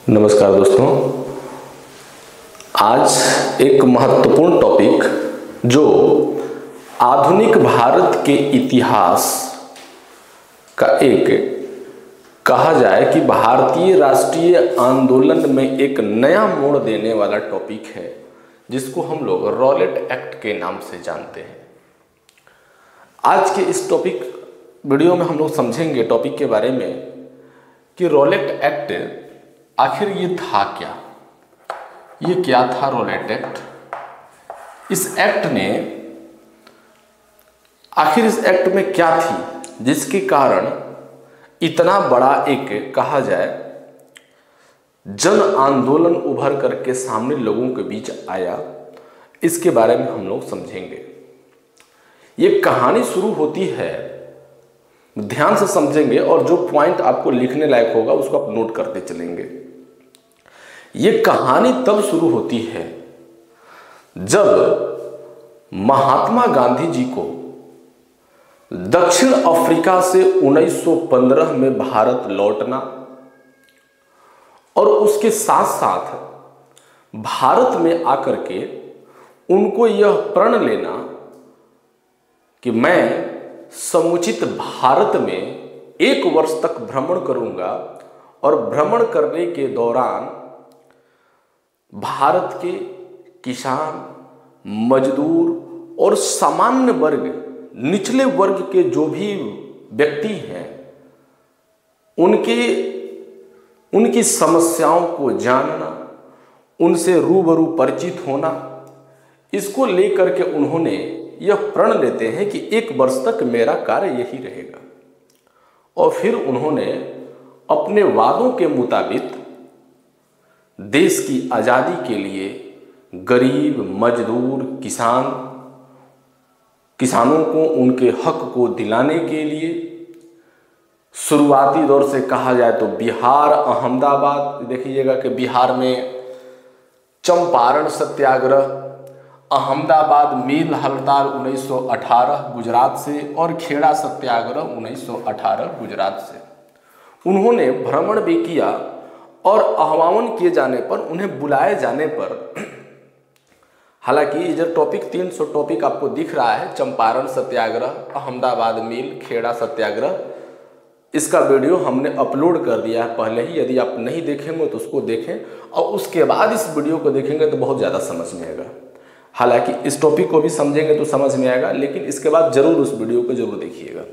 नमस्कार दोस्तों, आज एक महत्वपूर्ण टॉपिक जो आधुनिक भारत के इतिहास का एक कहा जाए कि भारतीय राष्ट्रीय आंदोलन में एक नया मोड़ देने वाला टॉपिक है, जिसको हम लोग रॉलेट एक्ट के नाम से जानते हैं। आज के इस टॉपिक वीडियो में हम लोग समझेंगे टॉपिक के बारे में कि रॉलेट एक्ट आखिर ये था क्या, ये क्या था रॉलेट एक्ट। इस एक्ट ने आखिर इस एक्ट में क्या थी जिसके कारण इतना बड़ा एक कहा जाए जन आंदोलन उभर करके सामने लोगों के बीच आया, इसके बारे में हम लोग समझेंगे। ये कहानी शुरू होती है, ध्यान से समझेंगे और जो पॉइंट आपको लिखने लायक होगा उसको आप नोट करते चलेंगे। ये कहानी तब शुरू होती है जब महात्मा गांधी जी को दक्षिण अफ्रीका से 1915 में भारत लौटना और उसके साथ साथ भारत में आकर के उनको यह प्रण लेना कि मैं समुचित भारत में 1 वर्ष तक भ्रमण करूंगा और भ्रमण करने के दौरान भारत के किसान, मजदूर और सामान्य वर्ग, निचले वर्ग के जो भी व्यक्ति हैं उनकी समस्याओं को जानना, उनसे रूबरू परिचित होना, इसको लेकर के उन्होंने यह प्रण लेते हैं कि 1 वर्ष तक मेरा कार्य यही रहेगा। और फिर उन्होंने अपने वादों के मुताबिक देश की आज़ादी के लिए गरीब, मजदूर, किसानों को उनके हक को दिलाने के लिए शुरुआती दौर से कहा जाए तो बिहार, अहमदाबाद, देखिएगा कि बिहार में चंपारण सत्याग्रह, अहमदाबाद मिल हड़ताल 1918 गुजरात से और खेड़ा सत्याग्रह 1918 गुजरात से उन्होंने भ्रमण भी किया। और आह्वान किए जाने पर, उन्हें बुलाए जाने पर, हालांकि ये जो टॉपिक 300 टॉपिक आपको दिख रहा है, चंपारण सत्याग्रह, अहमदाबाद मिल, खेड़ा सत्याग्रह, इसका वीडियो हमने अपलोड कर दिया है पहले ही। यदि आप नहीं देखेंगे तो उसको देखें और उसके बाद इस वीडियो को देखेंगे तो बहुत ज़्यादा समझ में आएगा। हालांकि इस टॉपिक को भी समझेंगे तो समझ में आएगा, लेकिन इसके बाद जरूर उस वीडियो को जरूर देखिएगा।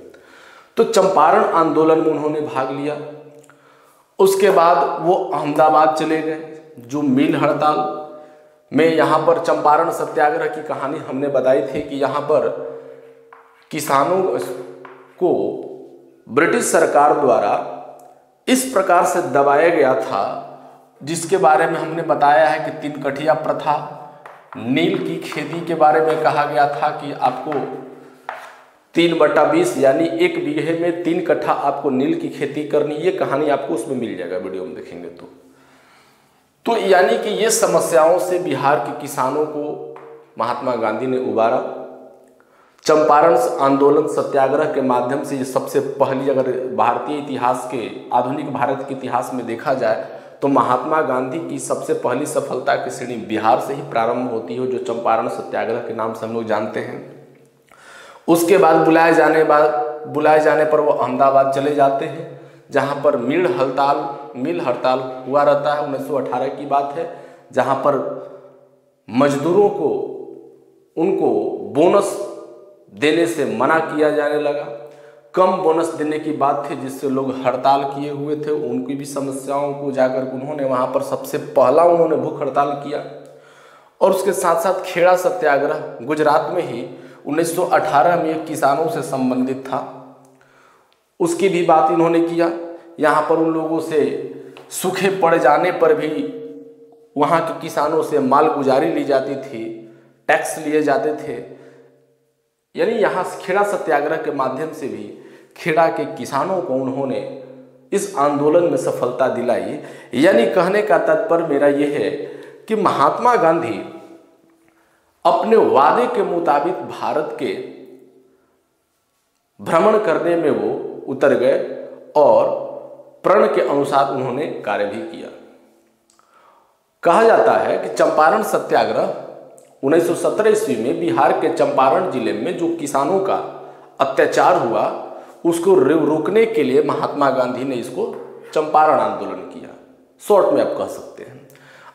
तो चंपारण आंदोलन में उन्होंने भाग लिया। उसके बाद वो अहमदाबाद चले गए, जो मिल हड़ताल में, यहाँ पर चंपारण सत्याग्रह की कहानी हमने बताई थी कि यहाँ पर किसानों को ब्रिटिश सरकार द्वारा इस प्रकार से दबाया गया था, जिसके बारे में हमने बताया है कि 3 कठिया प्रथा, नील की खेती के बारे में कहा गया था कि आपको 3/20 यानी 1 बीघे में 3 कट्ठा आपको नील की खेती करनी। ये कहानी आपको उसमें मिल जाएगा, वीडियो में देखेंगे तो यानी कि ये समस्याओं से बिहार के किसानों को महात्मा गांधी ने उबारा। चंपारण आंदोलन सत्याग्रह के माध्यम से ये सबसे पहली, अगर भारतीय इतिहास के, आधुनिक भारत के इतिहास में देखा जाए तो महात्मा गांधी की सबसे पहली सफलता की श्रेणी बिहार से ही प्रारंभ होती है, जो चंपारण सत्याग्रह के नाम से हम लोग जानते हैं। उसके बाद बुलाए जाने पर वो अहमदाबाद चले जाते हैं, जहाँ पर मिल हड़ताल हुआ रहता है। 1918 की बात है, जहाँ पर मजदूरों को उनको बोनस देने से मना किया जाने लगा। कम बोनस देने की बात थी, जिससे लोग हड़ताल किए हुए थे, उनकी भी समस्याओं को जाकर उन्होंने वहाँ पर सबसे पहला उन्होंने भूख हड़ताल किया। और उसके साथ साथ खेड़ा सत्याग्रह गुजरात में ही 1918 में किसानों से संबंधित था, उसकी भी बात इन्होंने किया। यहाँ पर उन लोगों से सूखे पड़ जाने पर भी वहाँ के किसानों से माल गुजारी ली जाती थी, टैक्स लिए जाते थे। यानी यहाँ खेड़ा सत्याग्रह के माध्यम से भी खेड़ा के किसानों को उन्होंने इस आंदोलन में सफलता दिलाई। यानी कहने का तात्पर्य मेरा यह है कि महात्मा गांधी अपने वादे के मुताबिक भारत के भ्रमण करने में वो उतर गए और प्रण के अनुसार उन्होंने कार्य भी किया। कहा जाता है कि चंपारण सत्याग्रह 1917 ईस्वी में बिहार के चंपारण जिले में जो किसानों का अत्याचार हुआ उसको रोकने के लिए महात्मा गांधी ने इसको चंपारण आंदोलन किया, शॉर्ट में आप कह सकते हैं।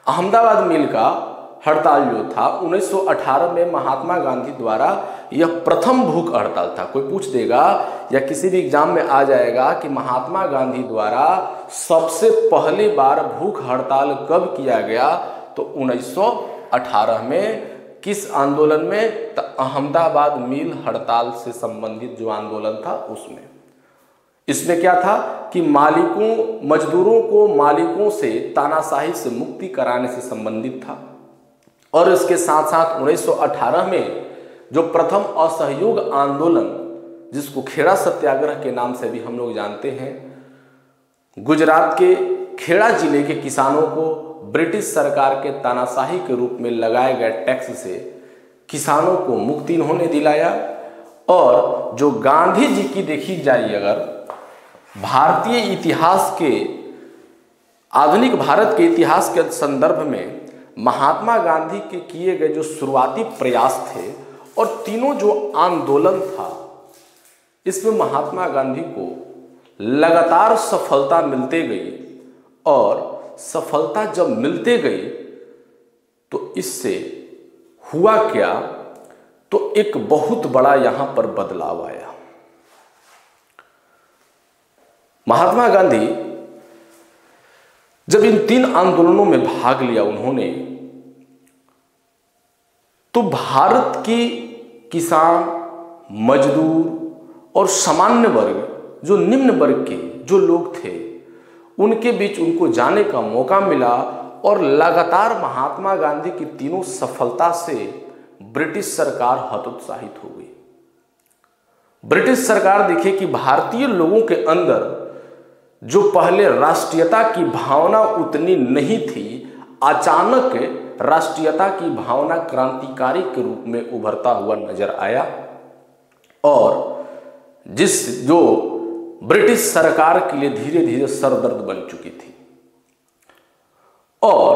अहमदाबाद मिल का हड़ताल जो था 1918 में महात्मा गांधी द्वारा यह प्रथम भूख हड़ताल था। कोई पूछ देगा या किसी भी एग्जाम में आ जाएगा कि महात्मा गांधी द्वारा सबसे पहली बार भूख हड़ताल कब किया गया, तो 1918 में। किस आंदोलन में? तो अहमदाबाद मिल हड़ताल से संबंधित जो आंदोलन था उसमें। इसमें क्या था कि मजदूरों को मालिकों से तानाशाही से मुक्ति कराने से संबंधित था। और इसके साथ साथ 1918 में जो प्रथम असहयोग आंदोलन, जिसको खेड़ा सत्याग्रह के नाम से भी हम लोग जानते हैं, गुजरात के खेड़ा जिले के किसानों को ब्रिटिश सरकार के तानाशाही के रूप में लगाए गए टैक्स से किसानों को मुक्ति इन्होंने दिलाया। और जो गांधी जी की देखी जाए अगर भारतीय इतिहास के, आधुनिक भारत के इतिहास के संदर्भ में महात्मा गांधी के किए गए जो शुरुआती प्रयास थे और तीनों जो आंदोलन था, इसमें महात्मा गांधी को लगातार सफलता मिलते गई। और सफलता जब मिलते गई तो इससे हुआ क्या, तो एक बहुत बड़ा यहां पर बदलाव आया। महात्मा गांधी जब इन तीन आंदोलनों में भाग लिया उन्होंने, तो भारत की किसान, मजदूर और सामान्य वर्ग, जो निम्न वर्ग के जो लोग थे, उनके बीच उनको जाने का मौका मिला। और लगातार महात्मा गांधी की तीनों सफलता से ब्रिटिश सरकार हतोत्साहित हो गई। ब्रिटिश सरकार देखिए कि भारतीय लोगों के अंदर जो पहले राष्ट्रीयता की भावना उतनी नहीं थी, अचानक राष्ट्रीयता की भावना क्रांतिकारी के रूप में उभरता हुआ नजर आया। और जो ब्रिटिश सरकार के लिए धीरे धीरे सरदर्द बन चुकी थी। और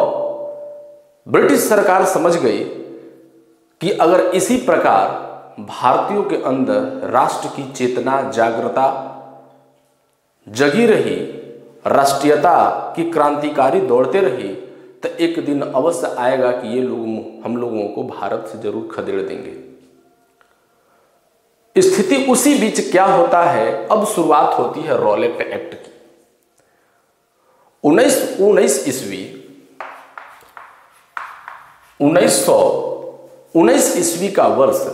ब्रिटिश सरकार समझ गई कि अगर इसी प्रकार भारतीयों के अंदर राष्ट्र की चेतना, जागृता जगी रही, राष्ट्रीयता की क्रांतिकारी दौड़ते रही, तो एक दिन अवश्य आएगा कि ये लोग हम लोगों को भारत से जरूर खदेड़ देंगे। स्थिति उसी बीच क्या होता है, अब शुरुआत होती है रॉलेट एक्ट की। 1919 ईस्वी का वर्ष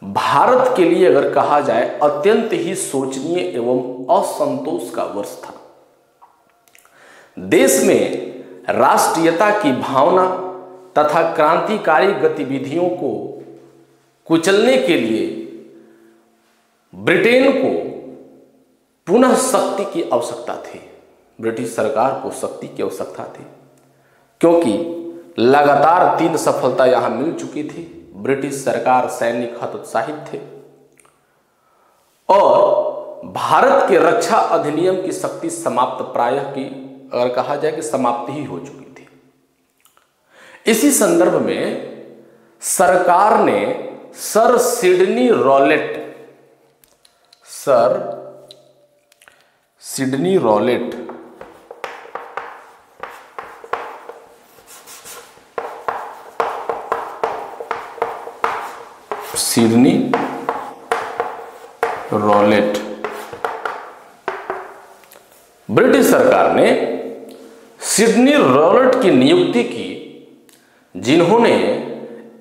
भारत के लिए अगर कहा जाए अत्यंत ही शोचनीय एवं असंतोष का वर्ष था। देश में राष्ट्रीयता की भावना तथा क्रांतिकारी गतिविधियों को कुचलने के लिए ब्रिटेन को पुनः शक्ति की आवश्यकता थी। ब्रिटिश सरकार को शक्ति की आवश्यकता थी, क्योंकि लगातार 3 सफलता यहां मिल चुकी थी। ब्रिटिश सरकार, सैनिक हतोत्साहित थे और भारत के रक्षा अधिनियम की शक्ति समाप्त, प्रायः की अगर कहा जाए कि समाप्ति ही हो चुकी थी। इसी संदर्भ में सरकार ने सर सिडनी रॉलेट ब्रिटिश सरकार ने सिडनी रॉलेट की नियुक्ति की, जिन्होंने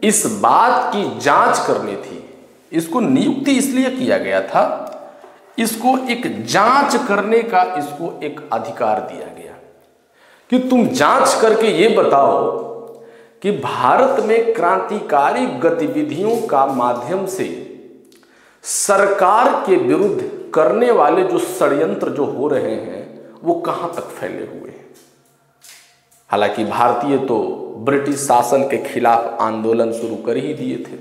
इस बात की जांच करनी थी। इसको नियुक्ति इसलिए किया गया था, इसको एक जांच करने का इसको एक अधिकार दिया गया कि तुम जांच करके ये बताओ कि भारत में क्रांतिकारी गतिविधियों का माध्यम से सरकार के विरुद्ध करने वाले जो षड्यंत्र जो हो रहे हैं वो कहां तक फैले हुए हैं। हालांकि भारतीय तो ब्रिटिश शासन के खिलाफ आंदोलन शुरू कर ही दिए थे।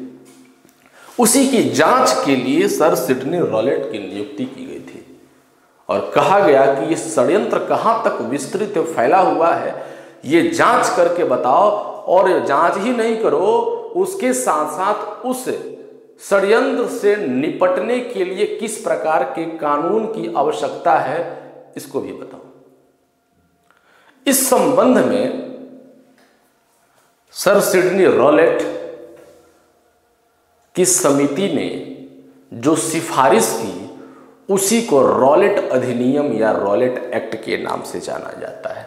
उसी की जांच के लिए सर सिडनी रॉलेट की नियुक्ति की गई थी और कहा गया कि ये षड्यंत्र कहां तक विस्तृत फैला हुआ है, ये जांच करके बताओ, और जांच ही नहीं करो, उसके साथ साथ उस षड्यंत्र से निपटने के लिए किस प्रकार के कानून की आवश्यकता है, इसको भी बताओ। इस संबंध में सर सिडनी रॉलेट की समिति ने जो सिफारिश की, उसी को रॉलेट अधिनियम या रॉलेट एक्ट के नाम से जाना जाता है।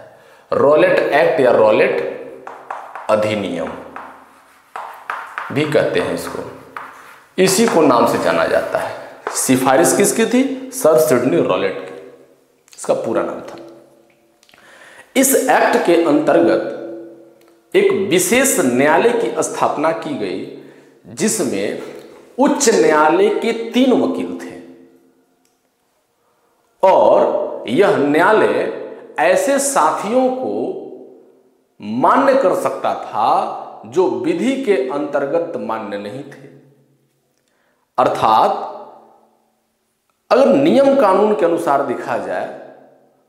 रॉलेट एक्ट या रॉलेट अधिनियम भी कहते हैं इसको, इसी को नाम से जाना जाता है। सिफारिश किसकी थी? सर सिडनी रॉलेट की, इसका पूरा नाम था। इस एक्ट के अंतर्गत एक विशेष न्यायालय की स्थापना की गई, जिसमें उच्च न्यायालय के 3 वकील थे, और यह न्यायालय ऐसे साथियों को मान्य कर सकता था जो विधि के अंतर्गत मान्य नहीं थे। अर्थात अगर नियम कानून के अनुसार देखा जाए,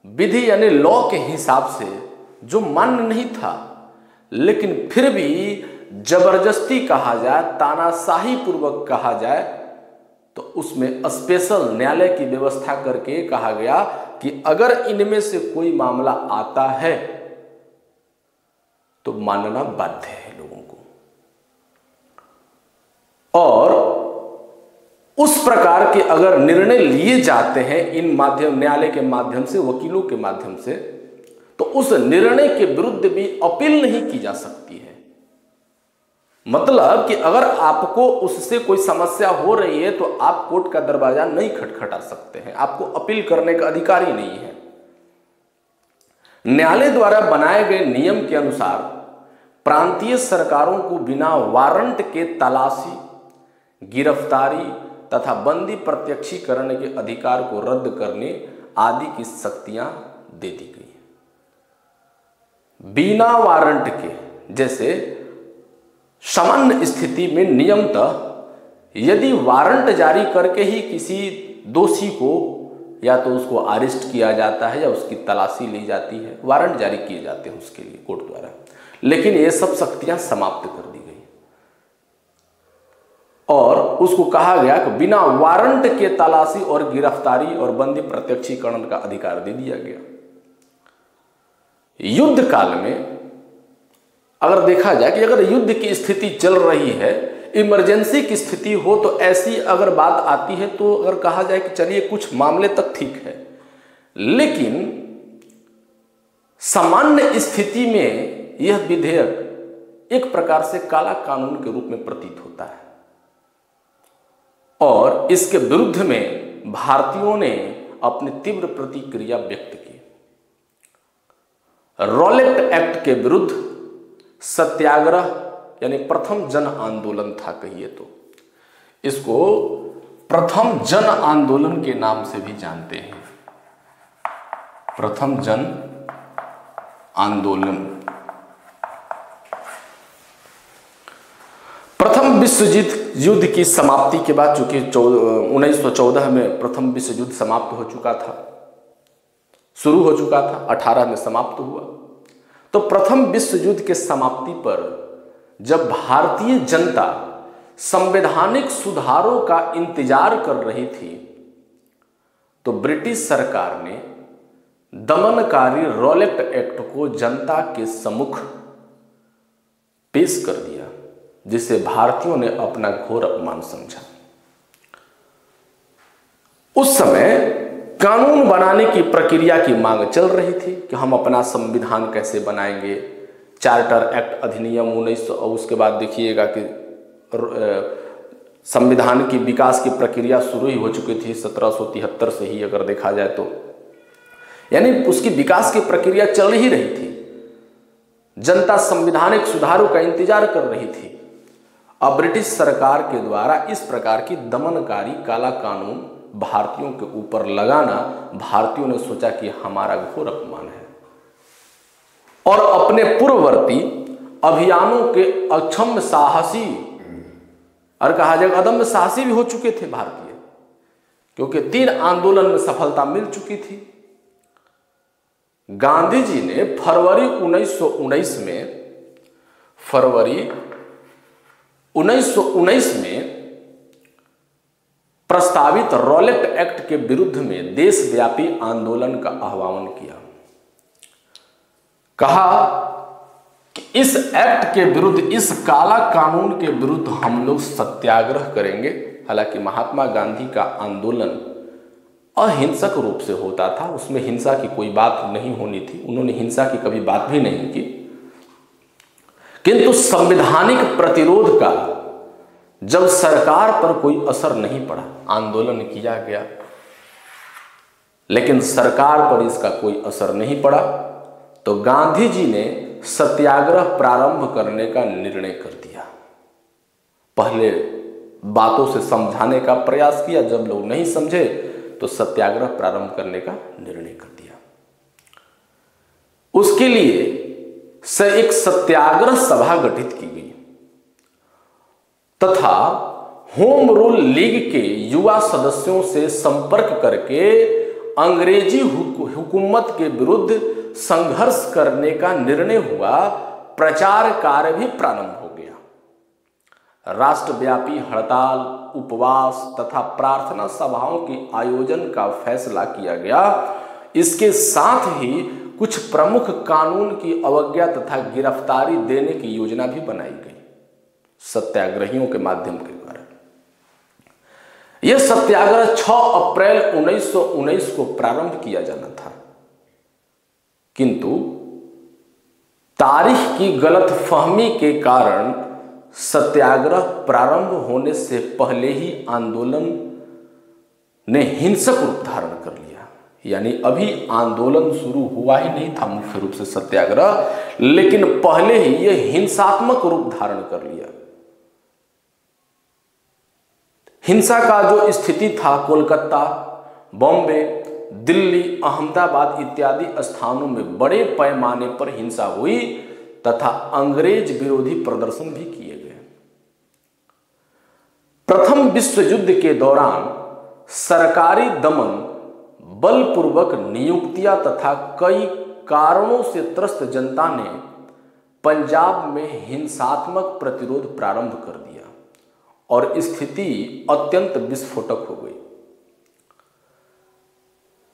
विधि यानी लॉ के हिसाब से जो मान्य नहीं था, लेकिन फिर भी जबरदस्ती कहा जाए, तानाशाही पूर्वक कहा जाए, तो उसमें स्पेशल न्यायालय की व्यवस्था करके कहा गया कि अगर इनमें से कोई मामला आता है तो मानना बाध्य है लोगों को। और उस प्रकार के अगर निर्णय लिए जाते हैं इन माध्यम, न्यायालय के माध्यम से, वकीलों के माध्यम से, तो उस निर्णय के विरुद्ध भी अपील नहीं की जा सकती है। मतलब कि अगर आपको उससे कोई समस्या हो रही है तो आप कोर्ट का दरवाजा नहीं खटखटा सकते हैं, आपको अपील करने का अधिकार ही नहीं है। न्यायालय द्वारा बनाए गए नियम के अनुसार प्रांतीय सरकारों को बिना वारंट के तलाशी, गिरफ्तारी तथा बंदी प्रत्यक्षीकरण के अधिकार को रद्द करने आदि की शक्तियां दे दी गई। बिना वारंट के, जैसे सामान्य स्थिति में नियमतः यदि वारंट जारी करके ही किसी दोषी को या तो उसको अरेस्ट किया जाता है या उसकी तलाशी ली जाती है, वारंट जारी किए जाते हैं उसके लिए कोर्ट द्वारा, लेकिन ये सब शक्तियां समाप्त कर दी गई और उसको कहा गया कि बिना वारंट के तलाशी और गिरफ्तारी और बंदी प्रत्यक्षीकरण का अधिकार दे दिया गया। युद्ध काल में अगर देखा जाए कि अगर युद्ध की स्थिति चल रही है, इमरजेंसी की स्थिति हो, तो ऐसी अगर बात आती है तो अगर कहा जाए कि चलिए कुछ मामले तक ठीक है, लेकिन सामान्य स्थिति में यह विधेयक एक प्रकार से काला कानून के रूप में प्रतीत होता है और इसके विरुद्ध में भारतीयों ने अपनी तीव्र प्रतिक्रिया व्यक्त की। रॉलेट एक्ट के विरुद्ध सत्याग्रह यानी प्रथम जन आंदोलन था, कहिए तो इसको प्रथम जन आंदोलन के नाम से भी जानते हैं। प्रथम जन आंदोलन प्रथम विश्व युद्ध की समाप्ति के बाद, चूंकि 1914 में प्रथम विश्व युद्ध समाप्त हो चुका था, शुरू हो चुका था, 18 में समाप्त हुआ, तो प्रथम विश्व युद्ध के समाप्ति पर जब भारतीय जनता संवैधानिक सुधारों का इंतजार कर रही थी, तो ब्रिटिश सरकार ने दमनकारी रॉलेट एक्ट को जनता के सम्मुख पेश कर दिया, जिसे भारतीयों ने अपना घोर अपमान समझा। उस समय कानून बनाने की प्रक्रिया की मांग चल रही थी कि हम अपना संविधान कैसे बनाएंगे। चार्टर एक्ट अधिनियम 1900 और उसके बाद देखिएगा कि संविधान की विकास की प्रक्रिया शुरू ही हो चुकी थी 1773 से ही, अगर देखा जाए तो, यानी उसकी विकास की प्रक्रिया चल ही रही थी। जनता संवैधानिक सुधारों का इंतजार कर रही थी। अब ब्रिटिश सरकार के द्वारा इस प्रकार की दमनकारी काला कानून भारतीयों के ऊपर लगाना, भारतीयों ने सोचा कि हमारा घोर अपमान है और अपने पूर्ववर्ती अभियानों के अक्षम साहसी और कहा जाए अदम्य साहसी भी हो चुके थे भारतीय, क्योंकि 3 आंदोलन में सफलता मिल चुकी थी। गांधी जी ने फरवरी 1919 में प्रस्तावित रॉलेट एक्ट के विरुद्ध में देशव्यापी आंदोलन का आह्वान किया। कहा कि इस एक्ट के विरुद्ध, इस काला कानून के विरुद्ध हम लोग सत्याग्रह करेंगे। हालांकि महात्मा गांधी का आंदोलन अहिंसक रूप से होता था, उसमें हिंसा की कोई बात नहीं होनी थी, उन्होंने हिंसा की कभी बात भी नहीं की। किंतु संवैधानिक प्रतिरोध का जब सरकार पर कोई असर नहीं पड़ा, आंदोलन किया गया लेकिन सरकार पर इसका कोई असर नहीं पड़ा, तो गांधी जी ने सत्याग्रह प्रारंभ करने का निर्णय कर दिया। पहले बातों से समझाने का प्रयास किया, जब लोग नहीं समझे तो सत्याग्रह प्रारंभ करने का निर्णय कर दिया। उसके लिए एक सत्याग्रह सभा गठित की गई तथा होम रूल लीग के युवा सदस्यों से संपर्क करके अंग्रेजी हुकूमत के विरुद्ध संघर्ष करने का निर्णय हुआ। प्रचार कार्य भी प्रारंभ हो गया। राष्ट्रव्यापी हड़ताल, उपवास तथा प्रार्थना सभाओं के आयोजन का फैसला किया गया। इसके साथ ही कुछ प्रमुख कानून की अवज्ञा तथा गिरफ्तारी देने की योजना भी बनाई गई सत्याग्रहियों के माध्यम के द्वारा। यह सत्याग्रह 6 अप्रैल 1919 को प्रारंभ किया जाना था, किंतु तारीख की गलतफहमी के कारण सत्याग्रह प्रारंभ होने से पहले ही आंदोलन ने हिंसक रूप धारण कर लिया। यानी अभी आंदोलन शुरू हुआ ही नहीं था मुख्य रूप से सत्याग्रह, लेकिन पहले ही यह हिंसात्मक रूप धारण कर लिया। हिंसा का जो स्थिति था, कोलकाता, बॉम्बे, दिल्ली, अहमदाबाद इत्यादि स्थानों में बड़े पैमाने पर हिंसा हुई तथा अंग्रेज विरोधी प्रदर्शन भी किए गए। प्रथम विश्व युद्ध के दौरान सरकारी दमन, बलपूर्वक नियुक्तियां तथा कई कारणों से त्रस्त जनता ने पंजाब में हिंसात्मक प्रतिरोध प्रारंभ कर दिया और स्थिति अत्यंत विस्फोटक हो गई।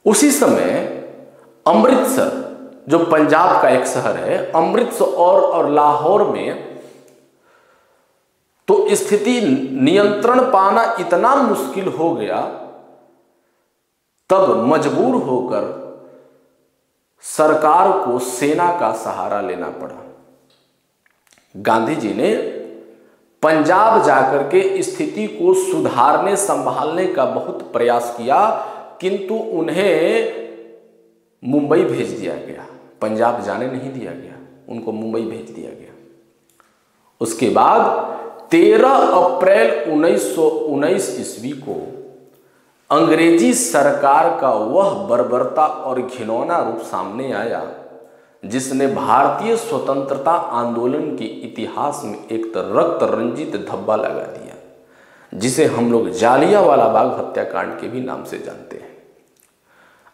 उसी समय अमृतसर, जो पंजाब का एक शहर है, अमृतसर और लाहौर में तो स्थिति नियंत्रण पाना इतना मुश्किल हो गया, तब मजबूर होकर सरकार को सेना का सहारा लेना पड़ा। गांधी जी ने पंजाब जाकर के स्थिति को सुधारने संभालने का बहुत प्रयास किया, किंतु उन्हें मुंबई भेज दिया गया। पंजाब जाने नहीं दिया गया, उनको मुंबई भेज दिया गया। उसके बाद 13 अप्रैल 1919 ईस्वी को अंग्रेजी सरकार का वह बर्बरता और घिनौना रूप सामने आया जिसने भारतीय स्वतंत्रता आंदोलन के इतिहास में एक रक्त रंजित धब्बा लगा दिया, जिसे हम लोग जालियांवाला बाग हत्याकांड के भी नाम से जानते हैं।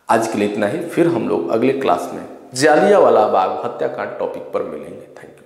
आज के लिए इतना ही, फिर हम लोग अगले क्लास में जालियांवाला बाग हत्याकांड टॉपिक पर मिलेंगे। Thank you.